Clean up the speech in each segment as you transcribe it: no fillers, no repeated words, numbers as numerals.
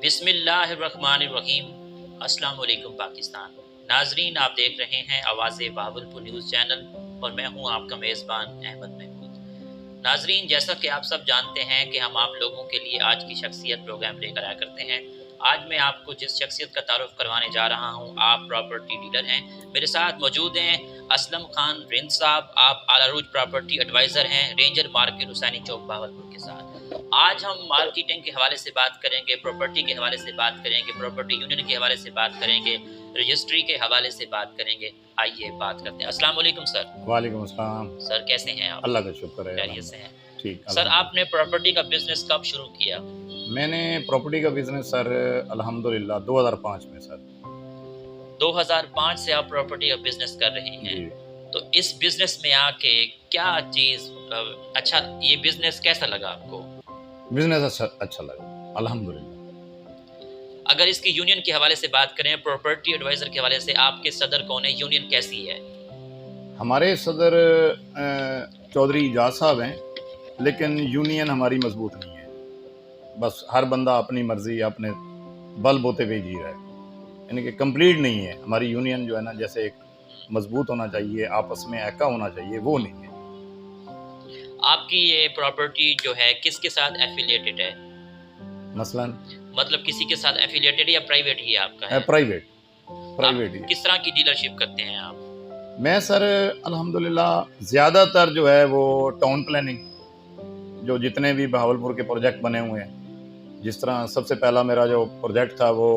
बिस्मिल्लाहिर्रहमानिर्रहीम। अस्सलाम वालेकुम पाकिस्तान। नाजरीन, आप देख रहे हैं आवाज़ बहावलपुर न्यूज़ चैनल और मैं हूं आपका मेज़बान अहमद महमूद। नाजरीन, जैसा कि आप सब जानते हैं कि हम आप लोगों के लिए आज की शख्सियत प्रोग्राम लेकर आया करते हैं। आज मैं आपको जिस शख्सियत का तारुफ करवाने जा रहा हूं, आप प्रॉपर्टी डीलर हैं। मेरे साथ मौजूद हैं असलम खान रिंद साहब। आप आलारूज प्रॉपर्टी एडवाइज़र हैं, रेंजर मार्केट हुसैनी चौक बहावलपुर के साथ। आज हम मार्केटिंग के हवाले से बात करेंगे, प्रॉपर्टी के हवाले से बात करेंगे, प्रॉपर्टी यूनियन के हवाले से बात करेंगे, रजिस्ट्री के हवाले से बात करेंगे। आइए बात करते हैं। अस्सलाम वालेकुम सर। वालेकुम अस्सलाम। सर कैसे हैं आप? अल्लाह का शुक्र है, खैरियत से हैं? ठीक। सर आपने प्रॉपर्टी का बिजनेस कब शुरू किया? मैंने प्रॉपर्टी का बिजनेस सर अल्हम्दुलिल्लाह 2005 में सर। 2005 से आप प्रॉपर्टी का बिजनेस कर रहे हैं। तो इस बिजनेस में आके क्या चीज अच्छा, ये बिजनेस कैसा लगा आपको? बिजनेस अच्छा लगा अल्हम्दुलिल्लाह। अगर इसकी यूनियन के हवाले से बात करें, प्रॉपर्टी एडवाइजर के हवाले से, आपके सदर कौन है? यूनियन कैसी है? हमारे सदर चौधरी इजाज साहब हैं, लेकिन यूनियन हमारी मजबूत नहीं है। बस हर बंदा अपनी मर्जी अपने बल बोते हुए जी रहा है, यानी कि कंप्लीट नहीं है हमारी यूनियन। जो है ना, जैसे एक मजबूत होना चाहिए, आपस में एका होना चाहिए, वो नहीं है। आपकी ये प्रॉपर्टी जो है किसके साथ एफिलिएटेड है? मसलन मतलब किसी के साथ एफिलिएटेड या प्राइवेट ही आपका है? प्राइवेट ही। किस तरह की डीलरशिप करते हैं आप? मैं सर अल्हम्दुलिल्लाह ज़्यादातर जो है वो टाउन प्लानिंग, जो जितने भी बहावलपुर के प्रोजेक्ट बने हुए हैं, जिस तरह सबसे पहला मेरा जो प्रोजेक्ट था वो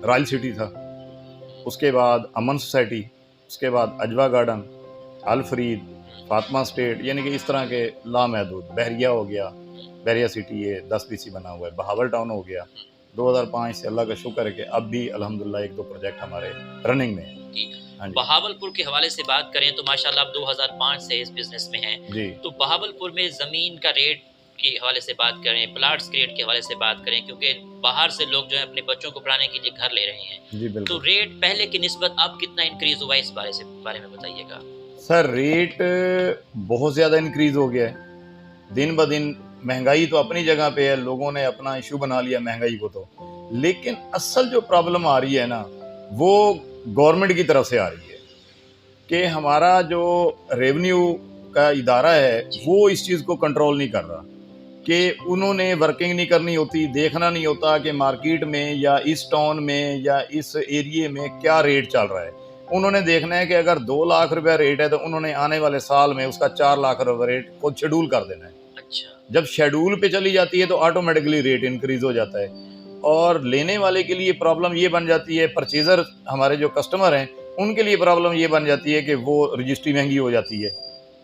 रॉयल सिटी था, उसके बाद अमन सोसाइटी, उसके बाद अजवा गार्डन, अल फरीद, फातिमा स्टेट, यानी कि इस तरह के लामहदूद। बहरिया हो गया, बहरिया सिटी ये 10 BC बना हुआ है। बहावल टाउन हो गया। 2005 से अल्लाह का शुक्र है कि अब भी अल्हम्दुलिल्लाह 1-2 प्रोजेक्ट हमारे रनिंग में है। हाँ, बहावलपुर के हवाले से बात करें तो माशाल्लाह आप 2005 से इस बिजनेस में हैं जी। तो बहावलपुर में ज़मीन का रेट के हवाले से बात करें, प्लाट्स के रेट के हवाले से बात करें, क्योंकि बाहर से लोग जो है अपने बच्चों को पढ़ाने के लिए घर ले रहे हैं जी, तो रेट पहले की निस्बत अब कितना इंक्रीज हुआ, इस बारे में बताइएगा। सर रेट बहुत ज़्यादा इंक्रीज हो गया है दिन ब दिन। महंगाई तो अपनी जगह पे है, लोगों ने अपना इशू बना लिया महंगाई को, तो लेकिन असल जो प्रॉब्लम आ रही है ना, वो गवर्नमेंट की तरफ से आ रही है कि हमारा जो रेवेन्यू का इदारा है वो इस चीज़ को कंट्रोल नहीं कर रहा, कि उन्होंने वर्किंग नहीं करनी होती, देखना नहीं होता कि मार्केट में या इस टाउन में या इस एरिए में क्या रेट चल रहा है। उन्होंने देखना है कि अगर 2 लाख रुपया रेट है तो उन्होंने आने वाले साल में उसका 4 लाख रुपये रेट खुद शेड्यूल कर देना है। अच्छा। जब शेड्यूल पे चली जाती है तो ऑटोमेटिकली रेट इंक्रीज हो जाता है, और लेने वाले के लिए प्रॉब्लम ये बन जाती है, परचेजर हमारे जो कस्टमर हैं उनके लिए प्रॉब्लम ये बन जाती है कि वो रजिस्ट्री महंगी हो जाती है,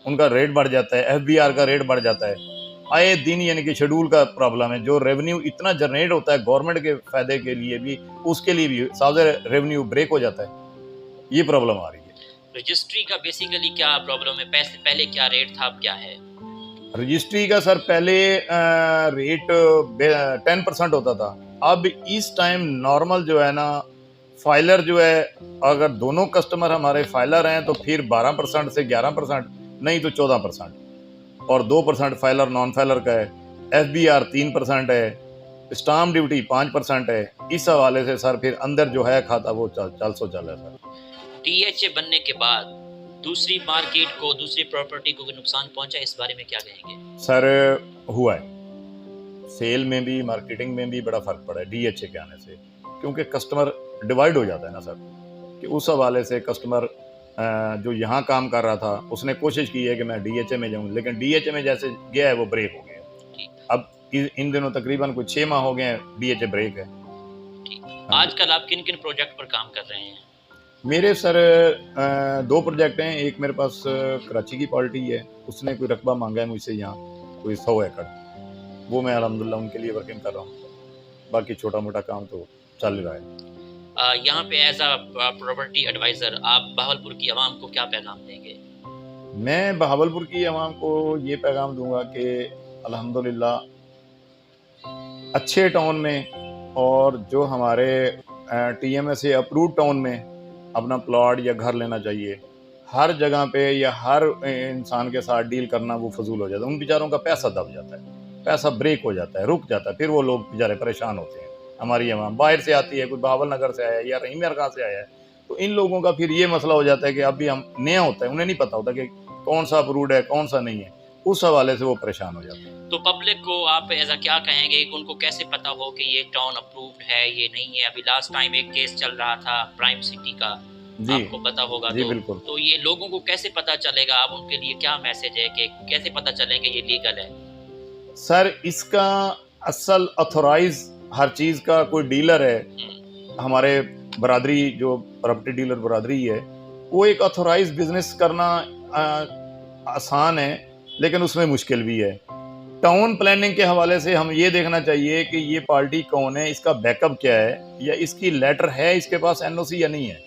उनका रेट बढ़ जाता है, FBR का रेट बढ़ जाता है आए दिन, यानी कि शेड्यूल का प्रॉब्लम है। जो रेवेन्यू इतना जनरेट होता है गवर्नमेंट के फायदे के लिए भी, उसके लिए भी सारे रेवेन्यू ब्रेक हो जाता है। ये प्रॉब्लम आ रही है। रजिस्ट्री का बेसिकली क्या प्रॉब्लम है? पहले क्या रेट था, अब क्या है? रजिस्ट्री का सर पहले रेट 10% होता था, अब इस टाइम नॉर्मल जो है ना, फाइलर जो है, अगर दोनों कस्टमर हमारे फाइलर हैं तो फिर 12% से 11%, नहीं तो 14%, और 2% फाइलर नॉन फाइलर का है। FBR 3% है, स्टाम्प ड्यूटी 5% है। इस हवाले से सर फिर अंदर जो है खाता वो चल है सर। DHA बनने के बाद दूसरी मार्केट को, दूसरी प्रॉपर्टी को नुकसान पहुंचा, इस बारे में क्या कहेंगे? सर हुआ है, सेल में भी मार्केटिंग में भी बड़ा फर्क पड़ा है DHA के आने से, क्योंकि कस्टमर डिवाइड हो जाता है ना सर, कि उस हवाले से कस्टमर जो यहाँ काम कर रहा था उसने कोशिश की है कि मैं DHA में जाऊँ, लेकिन DHA में जैसे गया है वो ब्रेक हो गया। अब इन दिनों तकरीबन कुछ 6 माह हो गए हैं DHA ब्रेक है। आजकल आप किन किन प्रोजेक्ट पर काम कर रहे हैं? मेरे सर 2 प्रोजेक्ट हैं। एक मेरे पास कराची की पार्टी है, उसने कोई रकबा मांगा है मुझसे यहाँ कोई 100 एकड़, वो मैं अल्हम्दुलिल्लाह उनके लिए वर्किंग कर रहा हूँ। बाकी छोटा मोटा काम तो चल रहा है। यहाँ पे एज अ प्रॉपर्टी एडवाइज़र आप बहावलपुर की आवाम को क्या पैगाम देंगे? मैं बहावलपुर की आवाम को ये पैगाम दूंगा कि अल्हम्दुलिल्लाह अच्छे टाउन में और जो हमारे TMA अप्रूव टाउन में अपना प्लॉट या घर लेना चाहिए। हर जगह पे या हर इंसान के साथ डील करना वो फजूल हो जाता है। उन बेचारों का पैसा दब जाता है, पैसा ब्रेक हो जाता है, रुक जाता है, फिर वो लोग बेचारे परेशान होते हैं। हमारी आवाम बाहर से आती है, कोई बहावल नगर से आया है या रहीम खां से आया है, तो इन लोगों का फिर ये मसला हो जाता है कि अभी हम नया होता है, उन्हें नहीं पता होता कि कौन सा अप्रूव्ड है कौन सा नहीं है, उस हवाले से वो परेशान हो जाते हैं। तो पब्लिक को आप ऐसा क्या कहेंगे कि उनको कैसे पता हो कि ये टाउन अप्रूव्ड है ये नहीं है? अभी लास्ट टाइम एक केस चल रहा था प्राइम सिटी का, जी आपको पता होगा। जी बिल्कुल। तो ये लोगों को कैसे पता चलेगा? आप उनके लिए क्या मैसेज है कि कैसे पता चले कि ये लीगल है? सर इसका असल ऑथोराइज हर चीज़ का कोई डीलर है, हमारे बरादरी जो प्रॉपर्टी डीलर बरादरी है, वो एक ऑथोराइज बिजनेस करना आसान है, लेकिन उसमें मुश्किल भी है। टाउन प्लानिंग के हवाले से हम ये देखना चाहिए कि ये पार्टी कौन है, इसका बैकअप क्या है, या इसकी लेटर है इसके पास एनओसी या नहीं है।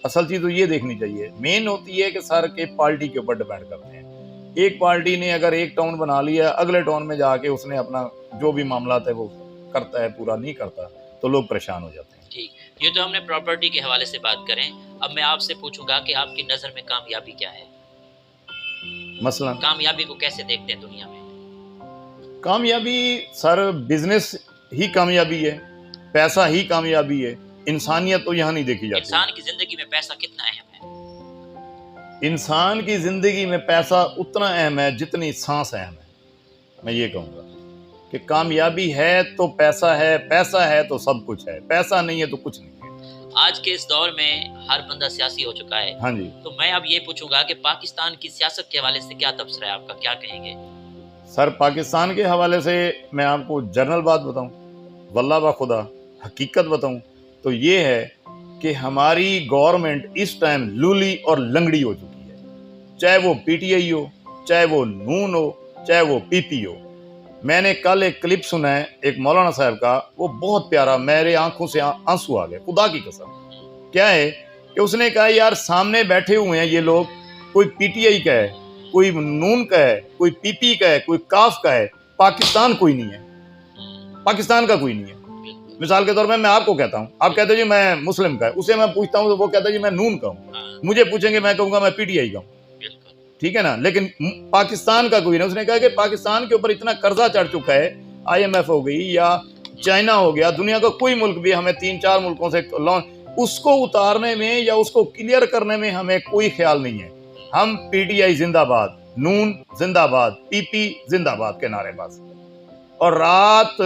असल चीज़ तो ये देखनी चाहिए। मेन होती है कि सर के पार्टी के ऊपर डिपेंड करते हैं। एक पार्टी ने अगर एक टाउन बना लिया, अगले टाउन में जाके उसने अपना जो भी मामला है वो करता है, पूरा नहीं करता, तो लोग परेशान हो जाते हैं। ठीक, ये तो हमने प्रॉपर्टी के हवाले से बात करें। अब मैं आपसे पूछूंगा कि आपकी नज़र में कामयाबी क्या है? मसलन कामयाबी को कैसे देखते हैं दुनिया में? कामयाबी सर बिजनेस ही कामयाबी है, पैसा ही कामयाबी है, इंसानियत तो यहाँ नहीं देखी जाती। इंसान की जिंदगी में पैसा कितना अहम है? इंसान की जिंदगी में पैसा उतना अहम है जितनी सांस अहम है। मैं ये कहूँगा कि कामयाबी है तो पैसा है, पैसा है तो सब कुछ है, पैसा नहीं है तो कुछ नहीं है। आज के इस दौर में हर बंदा सियासी हो चुका है। हाँ जी। तो मैं अब ये पूछूंगा कि पाकिस्तान की सियासत के हवाले से क्या तबसरा है आपका, क्या कहेंगे? सर पाकिस्तान के हवाले से मैं आपको जनरल बात बताऊं, वल्लाह बा खुदा हकीकत बताऊं, तो ये है कि हमारी गवर्नमेंट इस टाइम लूली और लंगड़ी हो चुकी है। चाहे वो पीटीआई हो, चाहे वो नून हो, चाहे वो पीपी हो। मैंने कल एक क्लिप सुना है एक मौलाना साहब का, वो बहुत प्यारा, मेरे आंखों से आंसू आ गए, खुदा की कसम। क्या है कि उसने कहा यार सामने बैठे हुए हैं ये लोग, कोई पीटीआई का है, कोई नून का है, कोई पीपी का है, कोई काफ का है, पाकिस्तान कोई नहीं है, पाकिस्तान का कोई नहीं है। मिसाल के तौर पे मैं आपको कहता हूँ, आप कहते हो जी मैं मुस्लिम का है, उसे मैं पूछता हूँ तो वो कहता है जी मैं नून का हूँ, मुझे पूछेंगे मैं कहूँगा मैं पीटीआई का हूँ, ठीक है ना। लेकिन पाकिस्तान का कोई नहीं। उसने कहा कि पाकिस्तान के ऊपर इतना कर्जा चढ़ चुका है, आईएमएफ हो गई या चाइना हो गया, दुनिया का कोई मुल्क भी, हमें 3-4 मुल्कों से लोन, उसको उतारने में या उसको क्लियर करने में हमें कोई ख्याल नहीं है। हम पीटीआई जिंदाबाद, नून जिंदाबाद, पीपी जिंदाबाद के नारेबाज। और रात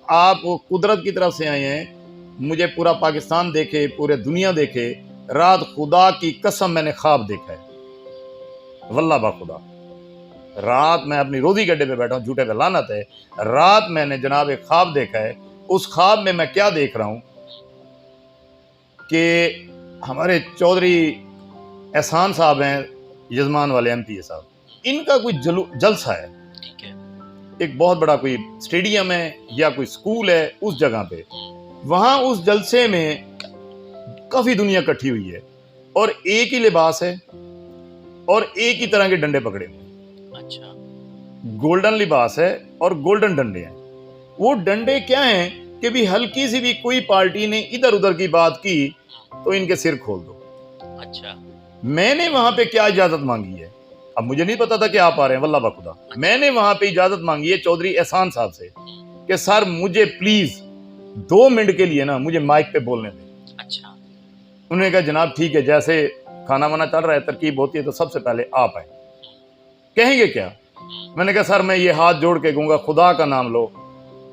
आप कुदरत की तरफ से आए हैं, मुझे पूरा पाकिस्तान देखे, पूरे दुनिया देखे, रात खुदा की कसम मैंने ख्वाब देखा है, वल्लाह बा खुदा। रात मैं अपनी रोजी गड्ढे पे बैठा हूँ, झूठे पे लानत है, रात मैंने जनाब एक ख्वाब देखा है। उस ख्वाब में मैं क्या देख रहा हूँ कि हमारे चौधरी एहसान साहब हैं, यजमान वाले एमपी साहब, इनका कोई जलसा है, एक बहुत बड़ा कोई स्टेडियम है या कोई स्कूल है उस जगह पे, वहां उस जलसे में काफी दुनिया इकट्ठी हुई है और एक ही लिबास है और एक ही तरह के डंडे पकड़े हुए। अच्छा, गोल्डन लिबास है और गोल्डन डंडे हैं। वो डंडे क्या हैं कि भी हल्की सी भी कोई पार्टी ने इधर उधर की बात की तो इनके सिर खोल दो। अच्छा, मैंने वहां पे क्या इजाजत मांगी है, अब मुझे नहीं पता था कि आप आ रहे हैं, वल्लाह बखुदा। मैंने वहां पे इजाजत मांगी है चौधरी एहसान साहब से कि सर मुझे प्लीज 2 मिनट के लिए ना मुझे माइक पे बोलने दें। अच्छा, उन्होंने कहा जनाब ठीक है, जैसे खाना वाना चल रहा है, तरकीब होती है तो सबसे पहले आप आए, कहेंगे क्या? मैंने कहा सर मैं ये हाथ जोड़ के कहूंगा, खुदा का नाम लो,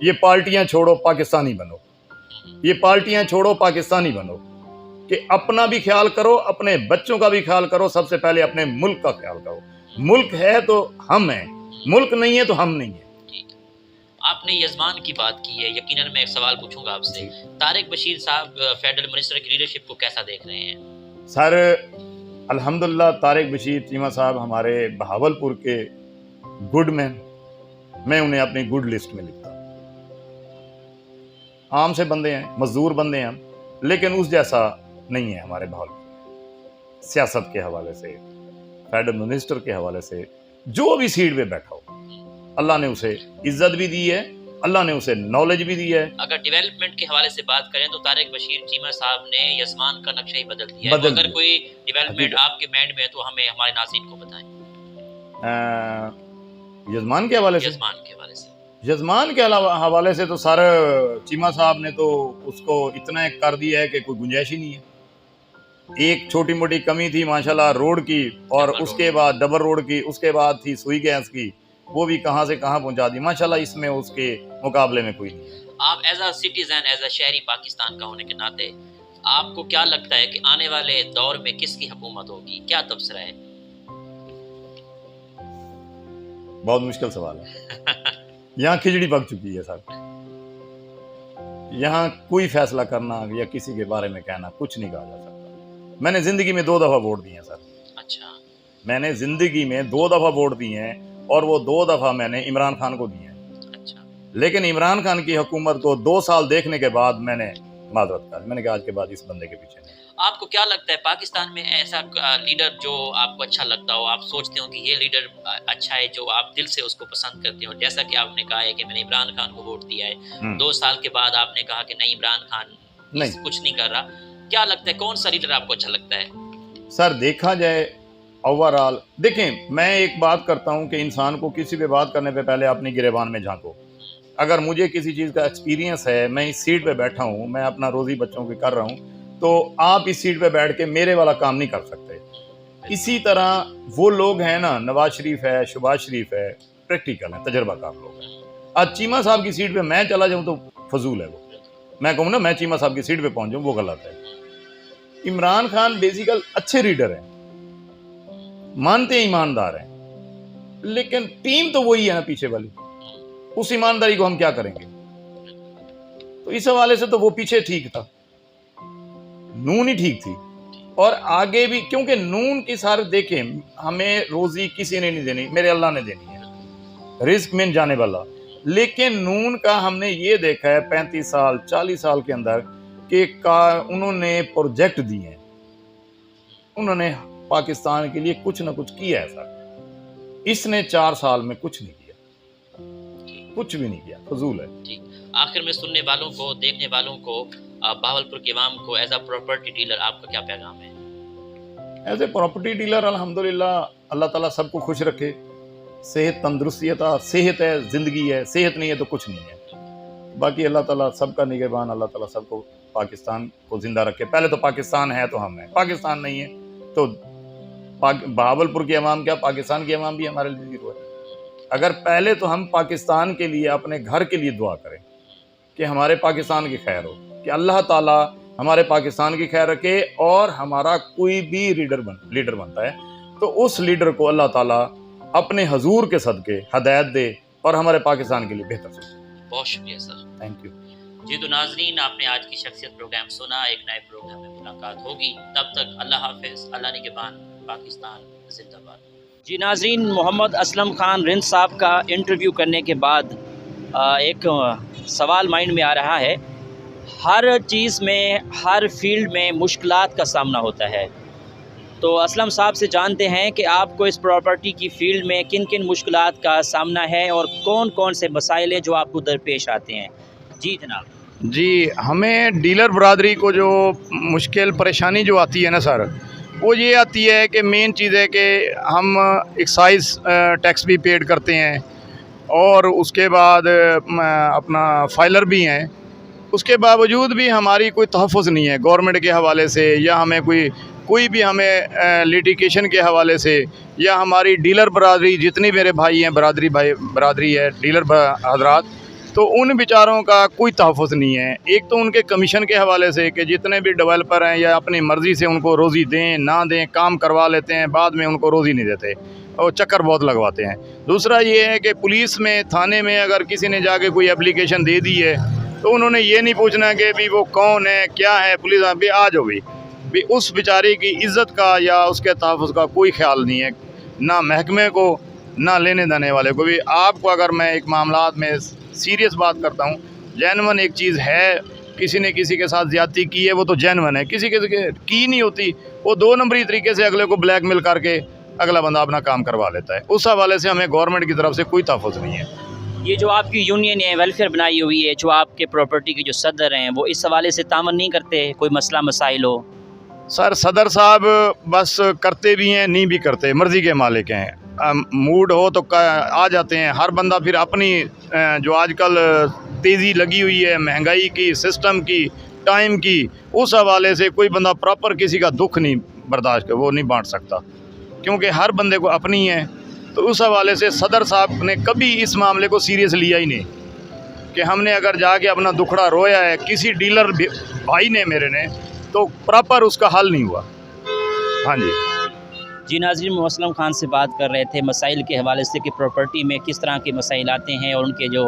ये पार्टियां छोड़ो, पाकिस्तानी बनो, ये पार्टियां छोड़ो, पाकिस्तानी बनो, कि अपना भी ख्याल करो, अपने बच्चों का भी ख्याल करो, सबसे पहले अपने मुल्क का ख्याल करो। मुल्क है तो हम हैं, मुल्क नहीं है तो हम नहीं है। आपने यजमान की बात की है, यकीनन मैं एक सवाल पूछूंगा आपसे। तारिक बशीर साहब फेडरल मिनिस्टर की लीडरशिप को कैसा देख रहे हैं? सर अल्हम्दुलिल्लाह तारिक बशीर चीमा साहब हमारे बहावलपुर के गुड मैन, मैं उन्हें अपनी गुड लिस्ट में लिखता हूँ। आम से बंदे हैं, मजदूर बंदे हैं हम, लेकिन उस जैसा नहीं है हमारे बहावलपुर। सियासत के हवाले से, फेडरल मिनिस्टर के हवाले से, जो भी सीट पे बैठा हो, अल्लाह ने उसे इज्जत भी दी है, अल्लाह ने उसे नॉलेज भी दी है। अगर डेवलपमेंट के हवाले से बात करें तो तारिक बशीर चीमा साहब ने यजमान का नक्शा ही बदल दिया है। तो अगर कोई डेवलपमेंट आपके माइंड में है तो हमें, हमारे नाज़रीन को बताएं। यजमान के हवाले से, यजमान के हवाले से यजमान के हवाले से तो सर चीमा साहब ने तो उसको इतना कर दिया है कि कोई गुंजाइश ही नहीं है। एक छोटी मोटी कमी थी माशाल्लाह रोड की, और उसके बाद डबल रोड की, उसके बाद थी सुई गैस की, वो भी कहां से कहां पहुंचा दी माशाल्लाह। इसमें उसके मुकाबले में कोई नहीं है। आप as a citizen, as a शहरी पाकिस्तान का होने के नाते आपको क्या लगता है कि आने वाले दौर में किसकी हुकूमत होगी, क्या तबसरा है? बहुत मुश्किल सवाल है। यहाँ खिचड़ी पक चुकी है सर। यहाँ कोई फैसला करना या किसी के बारे में कहना कुछ नहीं कहा जा सकता। मैंने जिंदगी में 2 दफा वोट दिए हैं सर। अच्छा। मैंने जिंदगी में 2 दफा वोट दिए हैं, और वो 2 दफा मैंने इमरान खान को दिए हैं। अच्छा। लेकिन इमरान खान की हुकूमत को 2 साल देखने के बाद मैंने माजरत कर, मैंने कहा आज के बाद इस बंदे के पीछे नहीं। आपको क्या लगता है पाकिस्तान में ऐसा लीडर जो आपको अच्छा लगता हो, आप सोचते हो कि ये लीडर अच्छा है, जो आप दिल से उसको पसंद करते हो? जैसा कि आपने कहा है कि मैंने इमरान खान को वोट दिया है, 2 साल के बाद आपने कहा कि नहीं, इमरान खान नहीं कुछ नहीं कर रहा। क्या लगता है कौन सा लीडर आपको अच्छा लगता है? सर देखा जाए ओवरऑल, देखें मैं एक बात करता हूं कि इंसान को किसी पे बात करने पे पहले अपनी गिरेबान में झांको। अगर मुझे किसी चीज़ का एक्सपीरियंस है, मैं इस सीट पे बैठा हूं, मैं अपना रोजी बच्चों की कर रहा हूं, तो आप इस सीट पे बैठ के मेरे वाला काम नहीं कर सकते। इसी तरह वो लोग हैं ना, नवाज शरीफ है, शहबाज शरीफ है, प्रैक्टिकल है, तजर्बाकार लोग हैं। आज चीमा साहब की सीट पे मैं चला जाऊं तो फजूल है वो। मैं कहूँ ना मैं चीमा साहब की सीट पे पहुंच जाऊं, वो गलत है। इमरान खान बेसिकल अच्छे लीडर हैं, मानते हैं, ईमानदार हैं, लेकिन टीम तो वही है ना पीछे वाली। उस ईमानदारी को हम क्या करेंगे? तो इस हवाले से तो वो पीछे ठीक था, नून ही ठीक थी, और आगे भी, क्योंकि नून की सारे देखें, हमें रोजी किसी ने नहीं देनी, मेरे अल्लाह ने देनी है, रिस्क में जाने वाला। लेकिन नून का हमने ये देखा है 35 साल 40 साल के अंदर कि उन्होंने प्रोजेक्ट दिए हैं, उन्होंने पाकिस्तान के लिए कुछ ना कुछ किया है सर। इसने 4 साल में कुछ नहीं किया, कुछ भी नहीं किया, फजूल है। ठीक। आखिर में सुनने वालों को, देखने वालों को, बहावलपुर के अवाम को एज अ प्रॉपर्टी डीलर आपका क्या पैगाम है? एज ए प्रॉपर्टी डीलर अल्हम्दुलिल्लाह अल्लाह ताला सबको खुश रखे। सेहत तंदुरुस्ती है, सेहत है ज़िंदगी है, सेहत नहीं है तो कुछ नहीं है। बाकी अल्लाह ताला सबका निगहबान, अल्लाह ताला सबको पाकिस्तान को ज़िंदा रखे। पहले तो पाकिस्तान है तो हम हैं, पाकिस्तान नहीं है तो बहावलपुर की अवाम क्या, पाकिस्तान की अवाम भी हमारे लिए ज़ीरो है। अगर पहले तो हम पाकिस्तान के लिए, अपने घर के लिए दुआ करें कि हमारे पाकिस्तान की खैर हो, कि अल्लाह ताला हमारे पाकिस्तान की खैर रखे, और हमारा कोई भी लीडर बनता है तो उस लीडर को अल्लाह ताला अपने हजूर के सदके हदायत दे और हमारे पाकिस्तान के लिए बेहतर सोचे। बहुत शुक्रिया सर, थैंक यू जी। तो नाजरीन, आपने आज की शख्सियत प्रोग्राम सुना। एक नए प्रोग्राम में मुलाकात होगी, तब तक अल्लाह हाफिज़, अल्लाह निगहबान, पाकिस्तान जिंदाबाद। जी नाजरीन, मोहम्मद असलम खान रिंद साहब का इंटरव्यू करने के बाद एक सवाल माइंड में आ रहा है। हर चीज़ में, हर फील्ड में मुश्किलात का सामना होता है, तो असलम साहब से जानते हैं कि आपको इस प्रॉपर्टी की फ़ील्ड में किन किन मुश्किलात का सामना है और कौन कौन से मसाइल हैं जो आपको दरपेश आते हैं। जी जनाब। जी, हमें डीलर बरादरी को जो मुश्किल परेशानी जो आती है ना सर, वो ये आती है कि मेन चीज़ है कि हम एक्साइज टैक्स भी पेड करते हैं, और उसके बाद अपना फाइलर भी हैं। उसके बावजूद भी हमारी कोई तहफ़्फ़ुज़ नहीं है गवर्नमेंट के हवाले से, या हमें कोई भी हमें लिटिगेशन के हवाले से, या हमारी डीलर बरादरी, जितनी मेरे भाई हैं, बरादरी है डीलर हजरात, तो उन बेचारों का कोई तहफ़्फ़ुज़ नहीं है। एक तो उनके कमीशन के हवाले से कि जितने भी डेवलपर हैं या अपनी मर्ज़ी से उनको रोज़ी दें ना दें, काम करवा लेते हैं, बाद में उनको रोज़ी नहीं देते और चक्कर बहुत लगवाते हैं। दूसरा ये है कि पुलिस में, थाने में अगर किसी ने जाके कोई एप्लीकेशन दे दी है तो उन्होंने ये नहीं पूछना कि भी वो कौन है, क्या है, पुलिस भी आ जाओ भी उस बेचारे की इज़्ज़त का या उसके तहफ़्फ़ुज़ का कोई ख्याल नहीं है, ना महकमे को, ना लेने देने वाले को भी। आपको अगर मैं एक मामलात में सीरियस बात करता हूँ, जेन्युइन एक चीज़ है, किसी ने किसी के साथ ज़्यादती की है वो तो जेन्युइन है, किसी की नहीं होती, वो 2 नंबरी तरीके से अगले को ब्लैकमेल करके अगला बंदा अपना काम करवा लेता है। उस हवाले से हमें गवर्नमेंट की तरफ से कोई तहफ़्फ़ुज़ नहीं है। ये जो आपकी यूनियन है, वेलफेयर बनाई हुई है, जो आपके प्रॉपर्टी के जो सदर हैं, वो इस हवाले से तामन नहीं करते, कोई मसला मसाइल हो? सर सदर साहब बस करते भी हैं, नहीं भी करते, मर्ज़ी के मालिक हैं। मूड हो तो आ जाते हैं। हर बंदा फिर अपनी जो आजकल तेज़ी लगी हुई है महंगाई की, सिस्टम की, टाइम की, उस हवाले से कोई बंदा प्रॉपर किसी का दुख नहीं बर्दाश्त कर, वो नहीं बांट सकता, क्योंकि हर बंदे को अपनी है। तो उस हवाले से सदर साहब ने कभी इस मामले को सीरियस लिया ही नहीं कि हमने अगर जाके अपना दुखड़ा रोया है किसी डीलर भाई ने मेरे ने, तो प्रॉपर उसका हल नहीं हुआ। हाँ जी नाज़रीन, असलम खान से बात कर रहे थे मसाइल के हवाले से कि प्रॉपर्टी में किस तरह के मसाइल आते हैं और उनके जो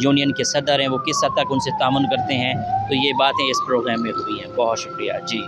यूनियन के सदर हैं वो किस हद तक उनसे तामुन करते हैं। तो ये बातें इस प्रोग्राम में हुई हैं। बहुत शुक्रिया जी।